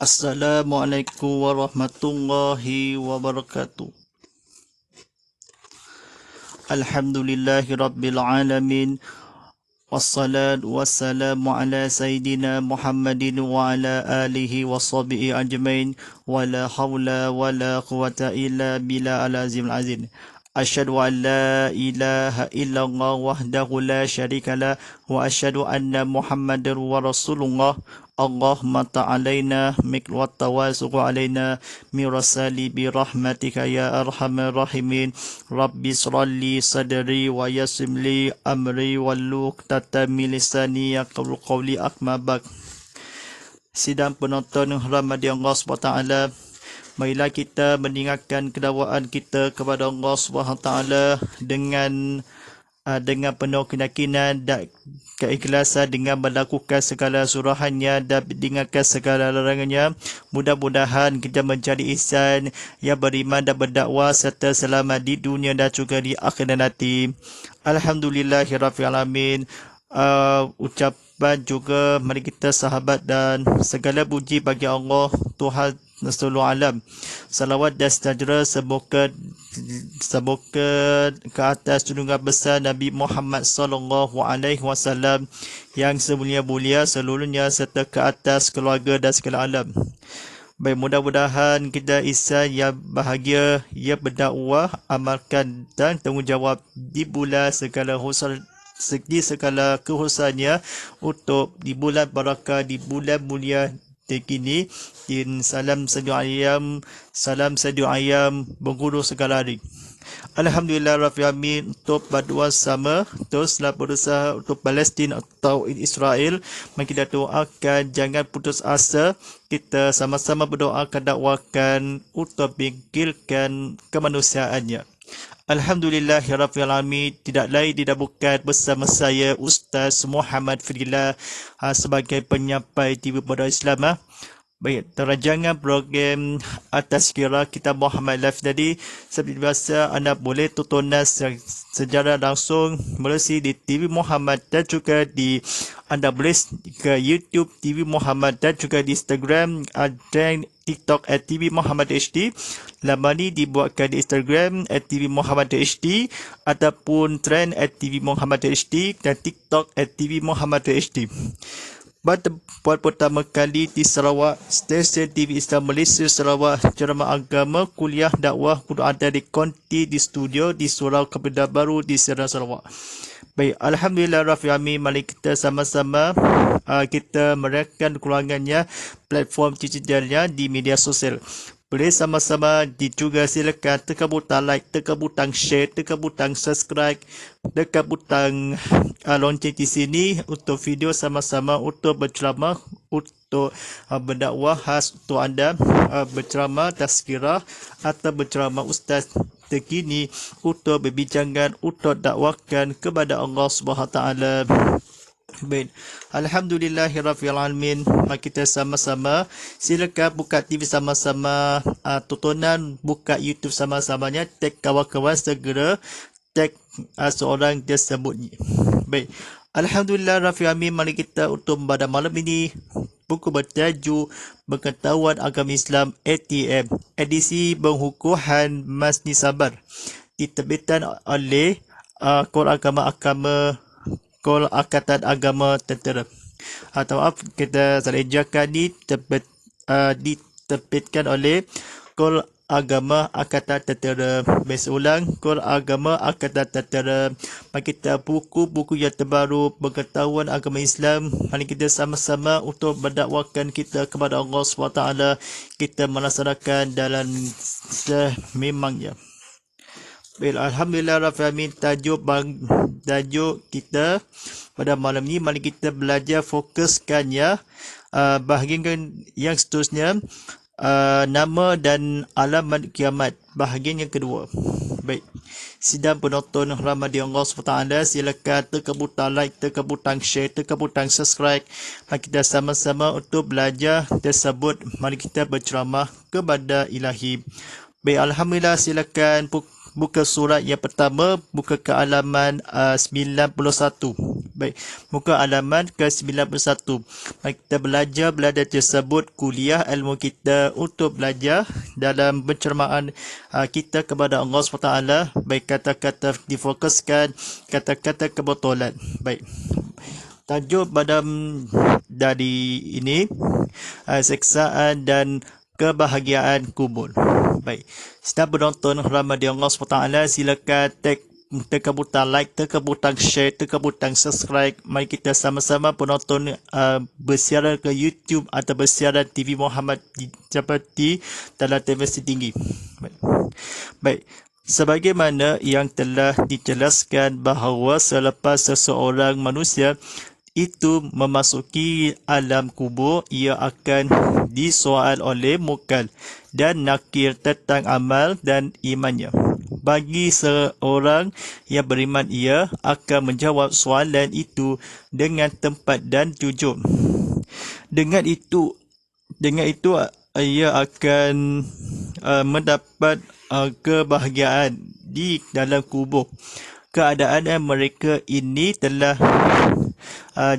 Assalamualaikum warahmatullahi wabarakatuh. Alhamdulillahi rabbil alamin. Wassalatu wassalamu ala sayyidina Muhammadin wa ala alihi wa sahbihi ajmain. Wa la hawla wa la quwata illa billah al-azim al-azim. Asyhadu an la ilaha illallah wahdahu la syarika lah wa asyhadu anna Muhammadar wa rasulullah. Allahumma ta'alaina mik wa tawasuq alaina mirasali bi rahmatika ya arhamar rahimin. Rabbi shrali sadri wa yassir li amri wahlul 'uqdatam min lisani yafqahu qawli amma ba'd. Sidang penonton rahmati Allah SWT, marilah kita meningkatkan kedakwaan kita kepada Allah SWT dengan penuh keyakinan dan keikhlasan, dengan melakukan segala suruhannya dan meninggalkan segala larangannya. Mudah-mudahan kita menjadi insan yang beriman dan berdakwah serta selamat di dunia dan juga di akhirat nanti. Alhamdulillahirabbil alamin. Ucapan juga mari kita sahabat dan segala puji bagi Allah Tuhan seluruh alam. Salawat dan sejahtera semoga ke atas junjungan besar Nabi Muhammad sallallahu alaihi wasallam yang semulia-mulia seluruhnya serta ke atas keluarga dan segala alam. Baik, mudah-mudahan kita insan yang bahagia, yang berdakwah, amalkan dan tanggungjawab di bulan segala kehususannya untuk di bulan barakah, di bulan mulia kini. Salam sejuk ayam berguru segala hari. Alhamdulillah Rabbil Alamin. Untuk berdoa sama teruslah berusaha untuk Palestin atau Israel. Mari kita doakan jangan putus asa. Kita sama-sama berdoakan, dakwakan untuk bingkilkan kemanusiaannya. Alhamdulillahirabbil alamin. Tidak lain tidak bukan bersama saya Ustaz Muhammad Fadillah sebagai penyampai TV Pada Islam. Baik, teranjangan program atas kira kita Muhammad Live tadi seperti biasa anda boleh tontonan secara langsung melalui di TV Muhammad dan juga di anda boleh ke YouTube TV Muhammad dan juga di Instagram dan TikTok @TV Muhammad HD. Lama ni dibuatkan di Instagram @TV Muhammad HD ataupun trend @TV Muhammad HD dan TikTok @TV Muhammad HD. Pada pertama kali di Sarawak, stesen TV Islam Malaysia Sarawak, ceramah agama, kuliah dakwah Quran dari konti di studio di Surau Kepada Baru di Serang Sarawak. Baik, Alhamdulillah Rabbil Alamin. Mari kita sama-sama kita merayakan keluarganya platform digitalnya di media sosial. Boleh sama-sama juga silakan tekan butang like, tekan butang share, tekan butang subscribe, tekan butang lonceng di sini untuk video sama-sama untuk berceramah, untuk berdakwah khas untuk anda, berceramah tazkirah atau berceramah ustaz terkini untuk berbincangan, untuk dakwakan kepada Allah SWT. Baik, Alhamdulillahirabbil alamin. Mari kita sama-sama silakan buka TV sama-sama, tontonan buka YouTube sama-samanya, tag kawan-kawan segera tag seorang tersebut. Baik, Alhamdulillahirabbil alamin. Mari kita untuk pada malam ini buku bertajuk Pengetahuan Agama Islam ATM edisi Penghukuman Masni Sabar diterbitkan oleh Kol Angkatan Agama Tentera. Atau kita salah ejakan diterbitkan oleh Kol Agama Angkatan Tentera. Berulang, Kol Agama Angkatan Tentera. Mari kita buku-buku yang terbaru Pengetahuan Agama Islam. Mari kita sama-sama untuk mendakwakan kita kepada Allah SWT. Kita melaksanakan dalam sememangnya. Alhamdulillah Rabbil Alamin. Tajuk kita pada malam ni, mari kita belajar fokuskannya bahagian yang seterusnya, nama dan alamat kiamat, bahagian yang kedua. Baik, sidang penonton rahmati Allah SWT, silakan tekan butang like, tekan butang share, tekan butang subscribe. Mari kita sama-sama untuk belajar tersebut. Mari kita berceramah kepada ilahi. Baik, Alhamdulillah, silakan buka surat yang pertama, buka ke halaman 91. Baik, muka halaman ke 91. Baik, kita belajar tersebut kuliah ilmu kita untuk belajar dalam pencermaan kita kepada Allah SWT. Baik, kata-kata difokuskan, kata-kata kebetulan. Baik, tajuk pada dari ini seksaan dan kebahagiaan kubur. Baik, setiap penonton rahmat Allah SWT, silakan tekan butang like, tekan butang share, tekan butang subscribe. Mari kita sama-sama penonton bersiaran ke YouTube atau bersiaran TV Muhammad seperti dalam televisi tinggi. Baik. Sebagaimana yang telah dijelaskan bahawa selepas seseorang manusia itu memasuki alam kubur, ia akan disoal oleh mukal dan nakir tentang amal dan imannya. Bagi seorang yang beriman, ia akan menjawab soalan itu dengan tempat dan jujur. Dengan itu ia akan mendapat kebahagiaan di dalam kubur. Keadaan mereka ini telah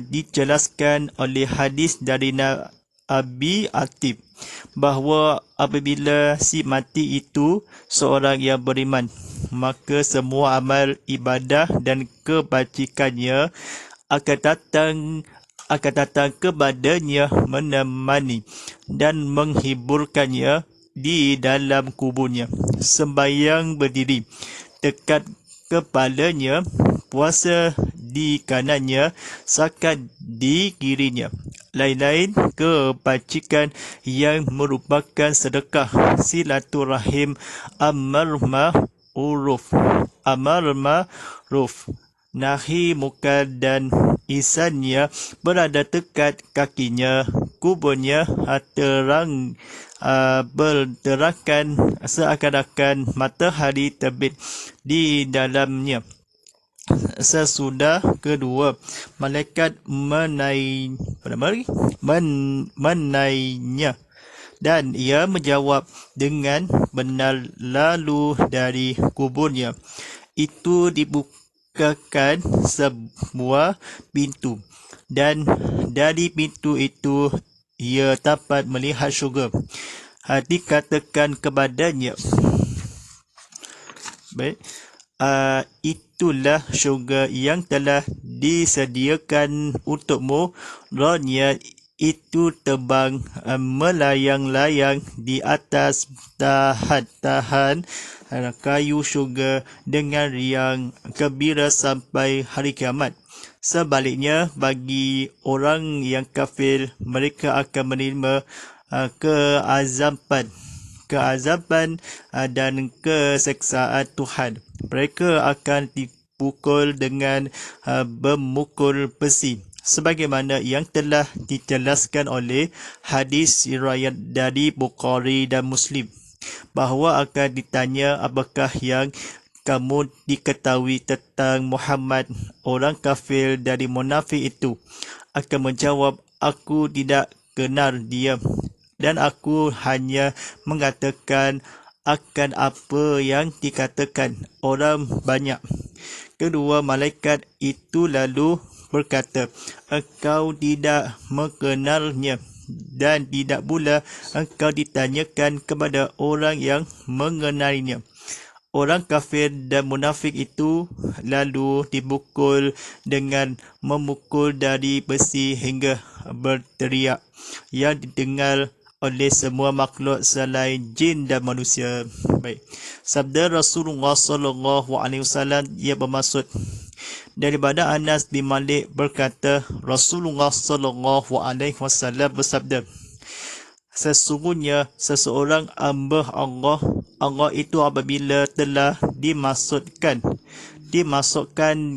dijelaskan oleh hadis dari Abi Atib bahawa apabila si mati itu seorang yang beriman, maka semua amal ibadah dan kebajikannya akan datang kepadanya, menemani dan menghiburkannya di dalam kuburnya. Sembahyang berdiri dekat kepalanya, puasa di kanannya, zakat di kirinya. Lain-lain kebajikan yang merupakan sedekah, silaturahim, amal ma'ruf, nahi munkar dan ihsannya berada dekat kakinya. Kuburnya berterangkan seakan-akan matahari terbit di dalamnya. Sesudah kedua malaikat menainya dan ia menjawab dengan benar, lalu dari kuburnya itu dibukakan sebuah pintu dan dari pintu itu ia dapat melihat syurga. Dikatakan kepadanya, baik, itulah syurga yang telah disediakan untukmu. Rohnya itu terbang melayang-layang di atas tahan kayu syurga dengan riang gembira sampai hari kiamat. Sebaliknya, bagi orang yang kafir, mereka akan menerima keazaban dan keseksaan Tuhan. Mereka akan dipukul dengan memukul besi, sebagaimana yang telah dijelaskan oleh hadis riwayat dari Bukhari dan Muslim, bahawa akan ditanya, apakah yang kamu diketahui tentang Muhammad? Orang kafir dari munafik itu akan menjawab, aku tidak kenal dia dan aku hanya mengatakan akan apa yang dikatakan orang banyak. Kedua malaikat itu lalu berkata, engkau tidak mengenalnya dan tidak pula engkau ditanyakan kepada orang yang mengenalinya. Orang kafir dan munafik itu lalu dipukul dengan memukul dari besi hingga berteriak yang didengar oleh semua makhluk selain jin dan manusia. Baik. Sabda Rasulullah SAW ia bermaksud daripada Anas bin Malik berkata, Rasulullah SAW bersabda, sesungguhnya seseorang hamba Allah itu apabila telah dimasukkan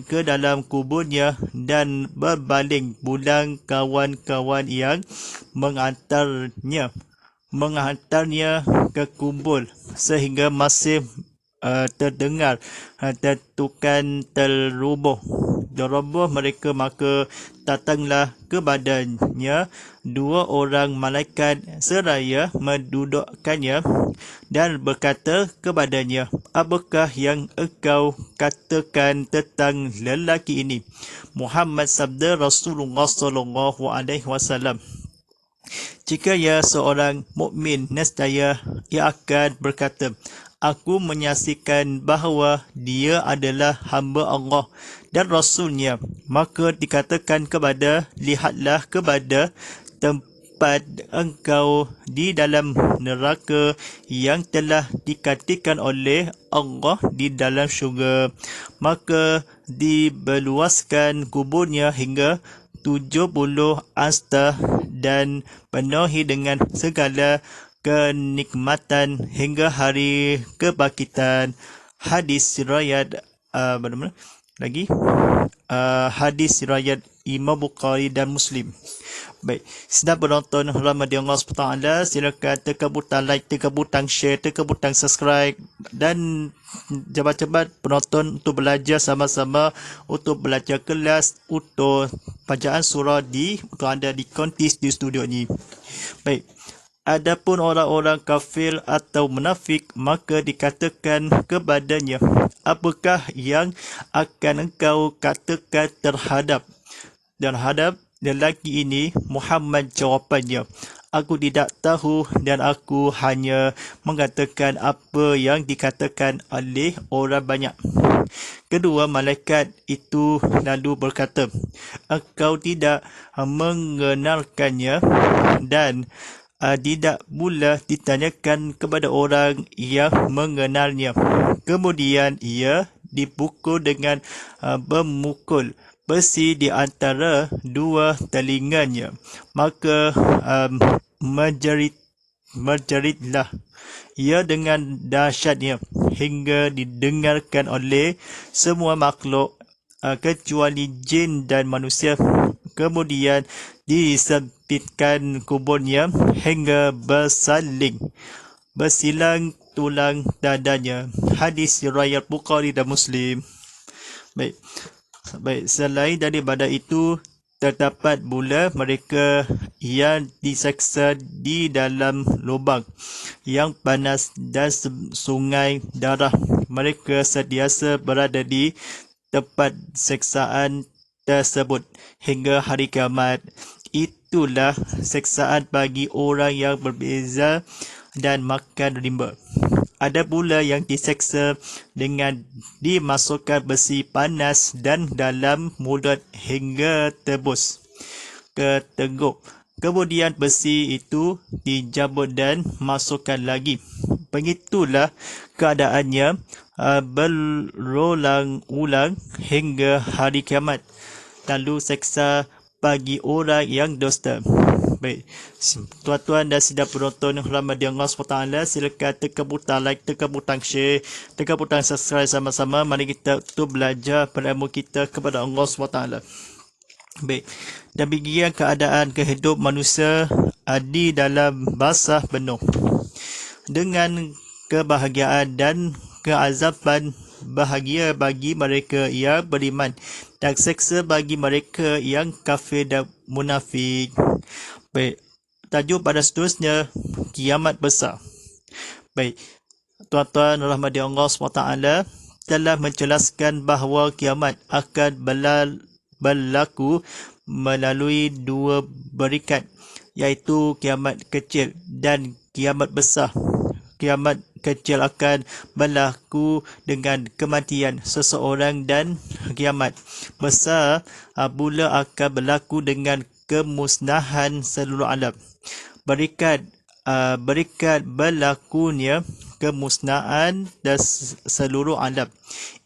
ke dalam kuburnya dan berbaling pulang kawan-kawan yang menghantarnya ke kubur sehingga masih terdengar tentukan terroboh mereka, maka datanglah kepadanya dua orang malaikat seraya mendudukkannya dan berkata kepadanya, apakah yang engkau katakan tentang lelaki ini? Muhammad sabda Rasulullah sallallahu alaihi wasallam, jika ia seorang mukmin, nescaya ia akan berkata, aku menyaksikan bahawa dia adalah hamba Allah dan Rasulnya. Maka dikatakan kepada, lihatlah kepada tempat engkau di dalam neraka yang telah dikatakan oleh Allah di dalam syurga. Maka dibeluaskan kuburnya hingga 70 asta dan penuhi dengan segala kenikmatan hingga hari kebangkitan. Hadis riwayat mana lagi? Hadis riwayat Imam Bukhari dan Muslim. Baik, sedang penonton Ramadan Allah SWT, silakan tekan butang like, tekan butang share, tekan butang subscribe dan cepat-cepat penonton untuk belajar sama-sama, untuk belajar kelas untuk bacaan surah untuk anda di kontis di studio ni. Baik, adapun orang-orang kafir atau munafik, maka dikatakan kepadanya, apakah yang akan engkau katakan terhadap lelaki ini? Muhammad jawapannya, aku tidak tahu dan aku hanya mengatakan apa yang dikatakan oleh orang banyak. Kedua malaikat itu lalu berkata, engkau tidak mengenalkannya dan tidak pula ditanyakan kepada orang yang mengenalnya. Kemudian ia dipukul dengan memukul besi di antara dua telinganya, maka menjeritlah ia dengan dahsyatnya hingga didengarkan oleh semua makhluk kecuali jin dan manusia. Kemudian disempitkan kuburnya hingga bersilang tulang dadanya. Hadis riwayat Bukhari dan Muslim. Baik, selain daripada itu, terdapat pula mereka yang diseksa di dalam lubang yang panas dan sungai darah. Mereka sentiasa berada di tempat seksaan tersebut hingga hari kiamat. Itulah seksaan bagi orang yang berbeza dan makan rimba. Ada pula yang diseksa dengan dimasukkan besi panas dan dalam mulut hingga tebus ke tengguk. Kemudian besi itu dijabut dan masukkan lagi. Begitulah keadaannya berulang-ulang hingga hari kiamat. Lalu seksa bagi orang yang dusta. Baik, tuan-tuan dan sidang penonton Ramadan Allah SWT, silakan tekan butang like, tekan butang share, tekan butang subscribe sama-sama. Mari kita untuk belajar berilmu kita kepada Allah SWT. Baik, dan begini keadaan kehidupan manusia di dalam basah penuh dengan kebahagiaan dan keazaban. Bahagia bagi mereka yang beriman dan seksa bagi mereka yang kafir dan munafik. Baik, tajuk pada seterusnya, kiamat besar. Baik, tuan-tuan rahmati Allah SWT telah menjelaskan bahawa kiamat akan berlaku melalui dua berikat, iaitu kiamat kecil dan kiamat besar. Kiamat kecil akan berlaku dengan kematian seseorang dan kiamat besar pula akan berlaku dengan kemusnahan seluruh alam. Berikat berlakunya kemusnahan dan seluruh alam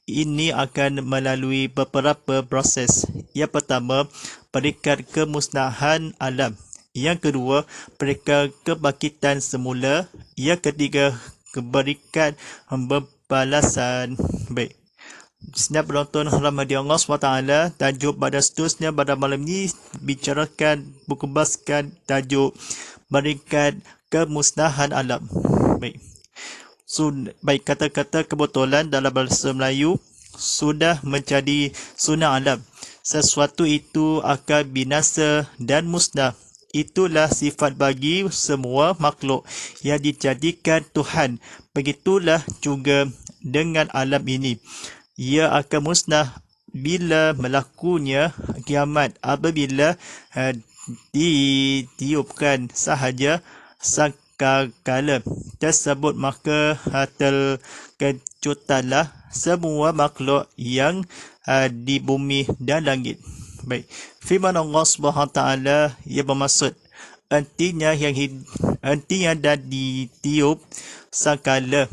ini akan melalui beberapa proses. Yang pertama, berikat kemusnahan alam. Yang kedua, berikat kebangkitan semula. Yang ketiga, berikat pembalasan. Baik, sedang penonton Ramadan Allah SWT, tajuk pada seterusnya pada malam ini berkembaskan tajuk berikat kemusnahan alam. Baik, baik, kata-kata kebetulan dalam bahasa Melayu sudah menjadi sunnah alam. Sesuatu itu akan binasa dan musnah. Itulah sifat bagi semua makhluk yang dijadikan Tuhan. Begitulah juga dengan alam ini. Ia akan musnah bila melakunya kiamat apabila ditiupkan sahaja sangkakala tersebut, maka terkejutanlah semua makhluk yang di bumi dan langit. Baik, firman Allah Subhanahu taala ia bermaksud artinya dah ditiup sangkakala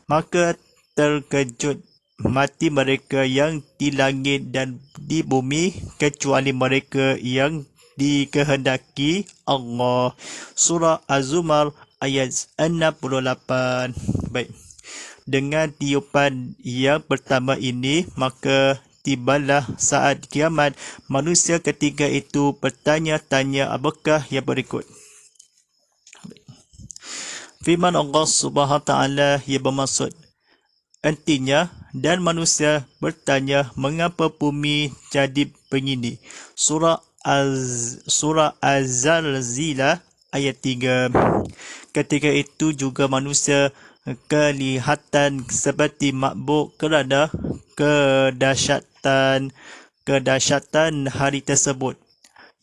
maka terkejut mati mereka yang di langit dan di bumi kecuali mereka yang dikehendaki Allah. Surah Az-Zumar ayat 68. Baik. Dengan tiupan yang pertama ini, maka tibalah saat kiamat. Manusia ketika itu bertanya-tanya apakah yang berikut. Firman Allah Subhanahu taala yang bermaksud artinya, dan manusia bertanya mengapa bumi jadi begini. Surah Az-Zalzilah ayat 3. Ketika itu juga manusia kelihatan seperti mabuk kerana kedahsyatan hari tersebut.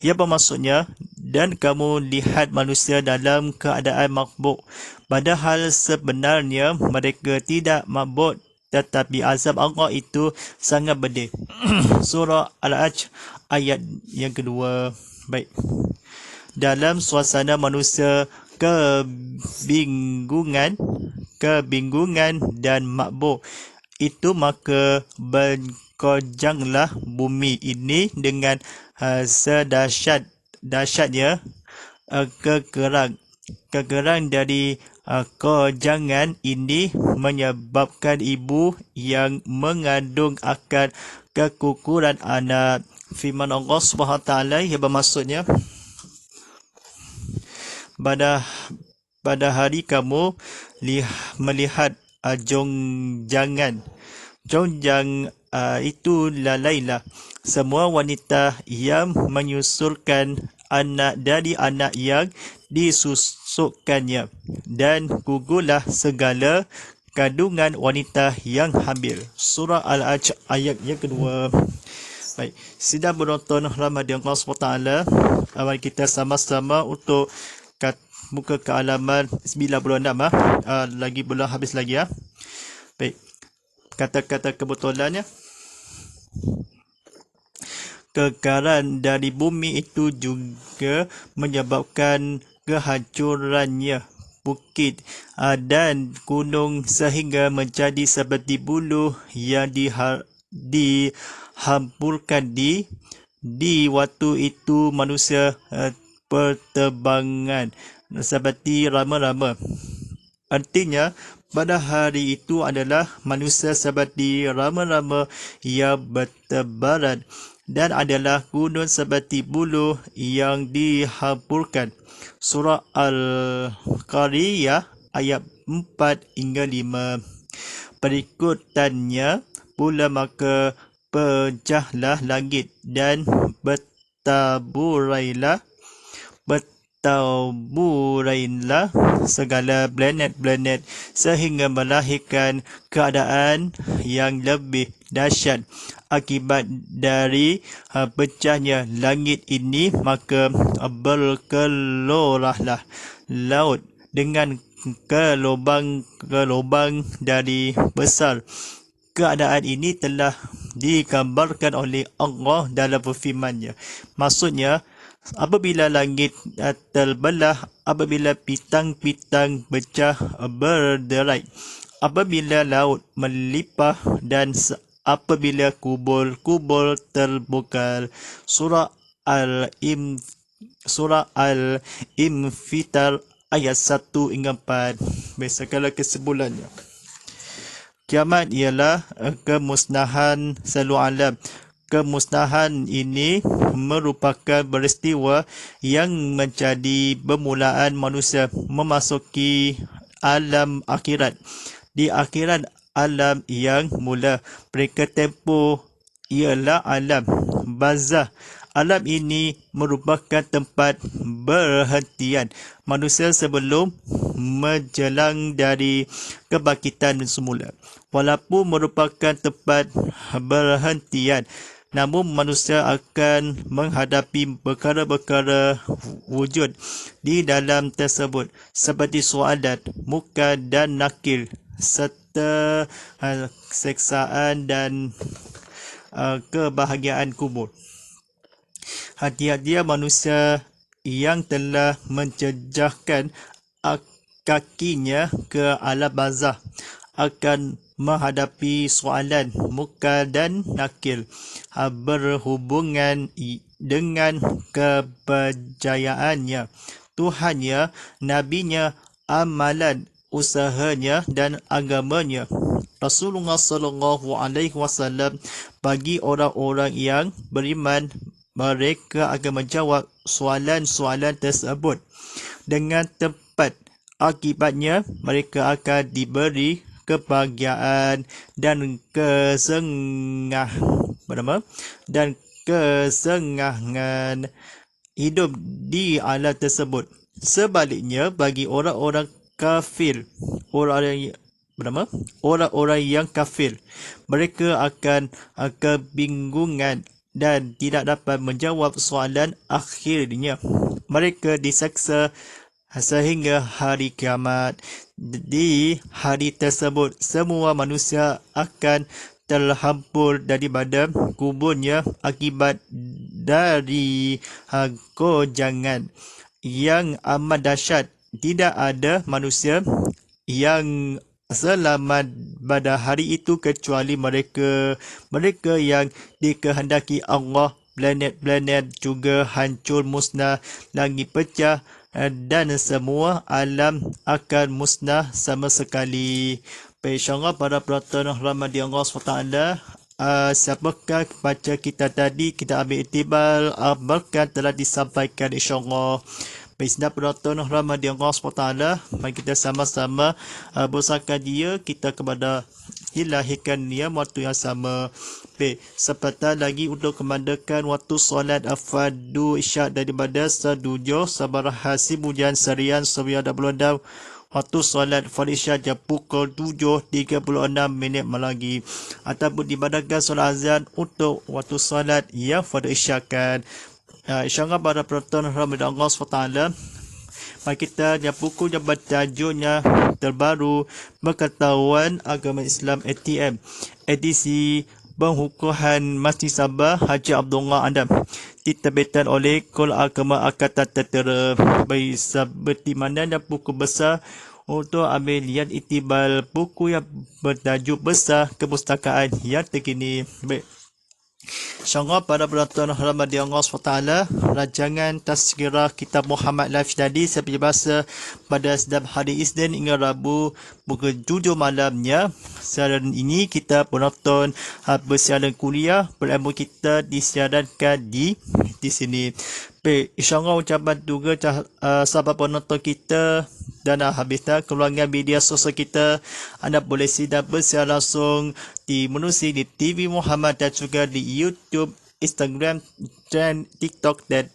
Ia bermaksudnya, dan kamu lihat manusia dalam keadaan mabuk, padahal sebenarnya mereka tidak mabuk, tetapi azab Allah itu sangat pedih. Surah Al-Hajj ayat yang kedua. Baik. Dalam suasana manusia kebingungan dan mabuk itu, maka berkojanglah bumi ini dengan sedahsyatnya kegerang dari kojangan ini menyebabkan ibu yang mengandung akan kekukuran anak. Firman Allah SWT yang bermaksudnya, pada hari kamu melihat jongjang itu lalailah semua wanita yang menyusulkan anak dari anak yang disusukkannya, dan gugurlah segala kandungan wanita yang hamil. Surah Al-Hajj ayat yang kedua. Baik, sidang penonton Ramadan Allah SWT, mari kita sama-sama untuk muka ke halaman 96 lagi belum habis lagi ya. Baik. Kata-kata kebetulannya. Kekaran dari bumi itu juga menyebabkan kehancurannya bukit dan gunung sehingga menjadi seperti bulu yang dihampurkan di waktu itu manusia perterbangan seperti rama-rama. Artinya, pada hari itu adalah manusia seperti rama-rama yang bertebaran dan adalah gunung seperti bulu yang dihampurkan. Surah Al-Qariyah ayat 4 hingga 5. Berikutannya pula maka pecahlah langit dan bertaburailah segala planet-planet sehingga melahirkan keadaan yang lebih dahsyat akibat dari pecahnya langit ini, maka berkelorahlah laut dengan kelobang dari besar. Keadaan ini telah digambarkan oleh Allah dalam firman-Nya. Maksudnya, apabila langit terbelah, apabila bintang-bintang pecah berderai, apabila laut melimpah dan apabila kubur-kubur terbongkar. Surah Al-Infitar ayat 1 hingga 4. Segala kesimpulannya, kiamat ialah kemusnahan seluruh alam. Kemusnahan ini merupakan peristiwa yang menjadi permulaan manusia memasuki alam akhirat. Di akhirat alam yang mula, mereka tempoh ialah alam barzah Alam ini merupakan tempat berhentian manusia sebelum menjelang dari kebangkitan semula. Walaupun merupakan tempat berhentian, namun manusia akan menghadapi perkara-perkara wujud di dalam tersebut seperti soalan, muka dan nakir serta seksaan dan kebahagiaan kubur. Hati-hati manusia yang telah menjejahkan kakinya ke alam barzah akan menghadapi soalan muka dan nakir berhubungan dengan keberjayaannya, Tuhannya, nabinya, amalan, usahanya dan agamanya. Rasulullah sallallahu alaihi wasallam bagi orang-orang yang beriman, mereka akan menjawab soalan-soalan tersebut dengan tepat. Akibatnya mereka akan diberi kebahagiaan dan kesenangan hidup di alam tersebut. Sebaliknya bagi orang-orang kafir, orang-orang yang kafir, mereka akan kebingungan dan tidak dapat menjawab soalan akhirnya. Mereka diseksa sehingga hari kiamat. Di hari tersebut, semua manusia akan terhampur daripada kuburnya akibat dari gojangan yang amat dahsyat. Tidak ada manusia yang selamat pada hari itu kecuali mereka yang dikehendaki Allah. Planet-planet juga hancur musnah, langit pecah dan semua alam akan musnah sama sekali. InsyaAllah para penonton rahmati Allah SWT, siapakah baca kita tadi, kita ambil iktibar bahkan telah disampaikan insyaAllah. Baik, penonton rahmati Allah SWT, mari kita sama-sama berusahakan dia kita kepada dilahirkan dia waktu yang sama. Baik, sepatah lagi untuk kemandakan waktu solat fardu isyak daripada sedujo sabar hasib hujan serian sebiar dan belondam. Waktu solat fardu isyak jam pukul 7.36 lagi, ataupun dibadakan solat azan untuk waktu solat yang fardu isyakan. InsyaAllah para penonton rahmat Allah SWT, mari kita buku yang bertajuknya terbaru Pengetahuan Agama Islam ATM, edisi Penghukuman Masjid Sabah Haji Abdullah Adam, diterbitkan oleh Kol Agama Angkatan Tentera. Bagi seperti mana dan buku besar untuk ambil lihat iktibar buku yang bertajuk Besar Kepustakaan yang terkini. Baik, InsyaAllah pada penonton rahmati Allah SWT, rancangan Tazkirah Kitab Muhammad Live Study seperti biasa pada setiap hari Isnin hingga Rabu pukul 7 malamnya. Siaran ini kita penonton bersiaran kuliah berilmu kita disiarankan di sini. Baik, InsyaAllah ucapan juga sahabat penonton kita dan habisnya keluarga media sosial kita, anda boleh sidang bersiaran langsung di menerusi di TV Muhammad dan juga di YouTube, Instagram dan TikTok dan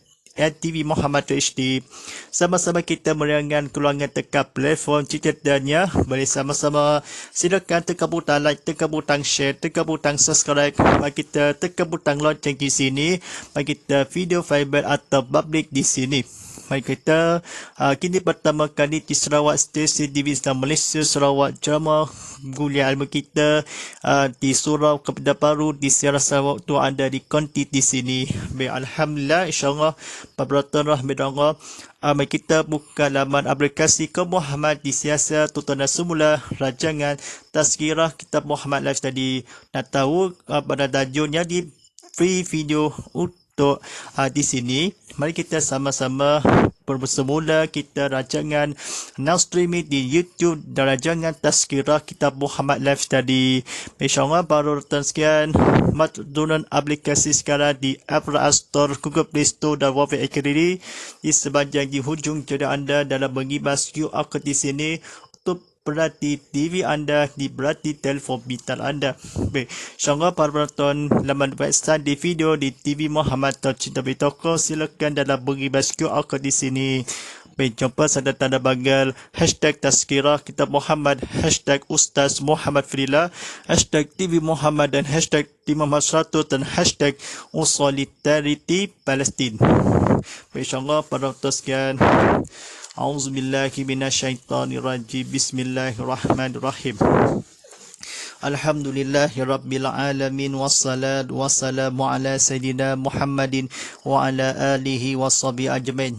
TV Muhammad HD. Sama-sama kita meriangkan keluarga tekan platform ceritanya. Boleh sama-sama silakan tekan butang like, tekan butang share, tekan butang subscribe. Mari kita tekan butang lonceng di sini. Mari kita video fiber atau public di sini. Mari kita kini pertama kali di Sarawak Stesen TV Islam Malaysia Sarawak Jamaah Kuliah Ilmu kita di Surau Kepada Baru di Sierra Sarawak tu anda di konti di sini. Baik, alhamdulillah, insyaallah penonton rahmat Allah, mari kita buka laman aplikasi ke Muhammad di siasa tutunan semula rancangan Tazkirah Kitab Muhammad Live tadi. Nak tahu pada tajuknya di free video untuk di sini. Mari kita sama-sama bersemula kita rancangan now streaming di YouTube dan rancangan Tazkirah Kitab Muhammad Live tadi. InsyaAllah baru return sekian turun aplikasi sekarang di Apple Store, Google Play Store dan Huawei Academy di sepanjang di hujung jari anda dalam mengibas QR code di sini untuk berarti TV anda, berarti telefon pintar anda. Baik, insyaAllah para penonton laman website di video di TV Muhammad Tercinta Bitoko, silakan dalam beri basku aku di sini. Baik, jumpa pada tanda bagal hashtag Tazkirah Kitab Muhammad, hashtag Ustaz Muhammad Frila, hashtag TV Muhammad dan hashtag TV Muhammad 100 dan hashtag Solidarity Palestine. Baik, insyaAllah para penonton sekalian, A'udzubillahi minasyaitonirrajim. Bismillahirrahmanirrahim. Alhamdulillahi Rabbil Alamin. Wassalatu wassalamu ala Sayyidina Muhammadin wa ala alihi wa sahbihi ajmain.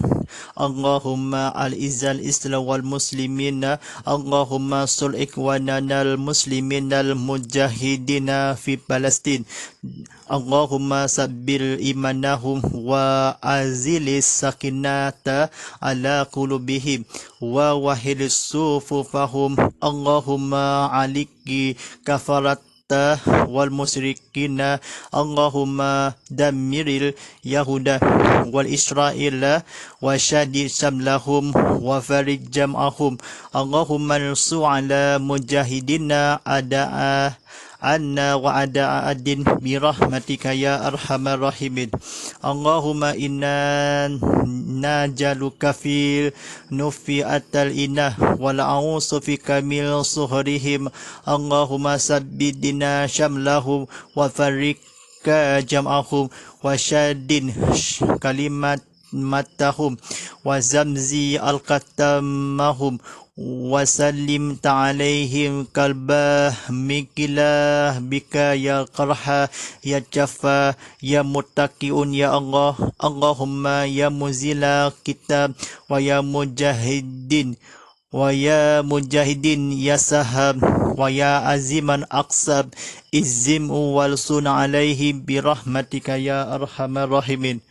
Allahumma al-izzal islam wal muslimina. Allahumma sul ikwanana al-muslimina al-mujahidina fi Palestin. Allahumma sabbil imanahum wa azilis sakinata ala qulubihim wa wahilis sufufahum. Allahumma aliki kafarat wal musyrikina. Allahumma dammiril yahuda wal israila wa syadid samlahum wa farij jam'ahum. Allahumma nsu ala mujahidina ada'a anna wa ada'a adin birahmatika ya arhamar rahimin. Allahumma inna najaluka fil nufi atal inah wal a'usu fi kamil suhrihim. Allahumma sabbidina syamlahum wa farrika jam'ahum wa syadin kalimat matahum wa zamzi al-qatamahum wa sallim ta'alaihim kalbah mikilah bika ya qarha ya jafa ya muttaqiun ya Allah. Allahumma ya muzila kitab wa ya mujahidin ya sahab wa ya aziman aqsab izim wal sun alaihim birahmatika ya arhamar rahimin.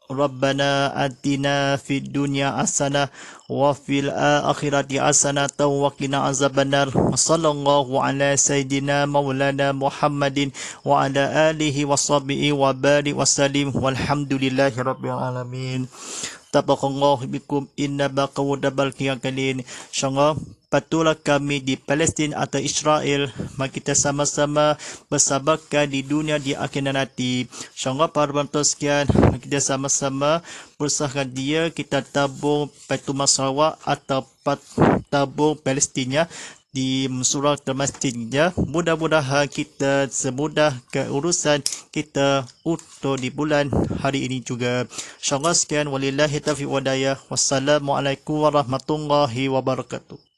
Rabbana atina fid dunya hasanah wa fil akhirati hasanah wa qina azabannar. Sallallahu ala sayyidina maulana Muhammadin wa ala alihi wa sahbihi wa barik wa salim walhamdulillahi rabbil alamin. Tabarakallahu bikum inna baqawdabal kiyakalin. InsyaAllah patulah kami di Palestin atau Israel, mari kita sama-sama bersabarkan di dunia di akhirat nanti. InsyaAllah para penonton sekalian, mari kita sama-sama berusaha dia kita tabung Baitul Masrawak atau tabung Palestina di surau masjidnya. Mudah-mudahan kita semudah keurusan kita untuk di bulan hari ini juga. InsyaAllah sekian, walillahi taufiq wa hidayah. Wassalamualaikum warahmatullahi wabarakatuh.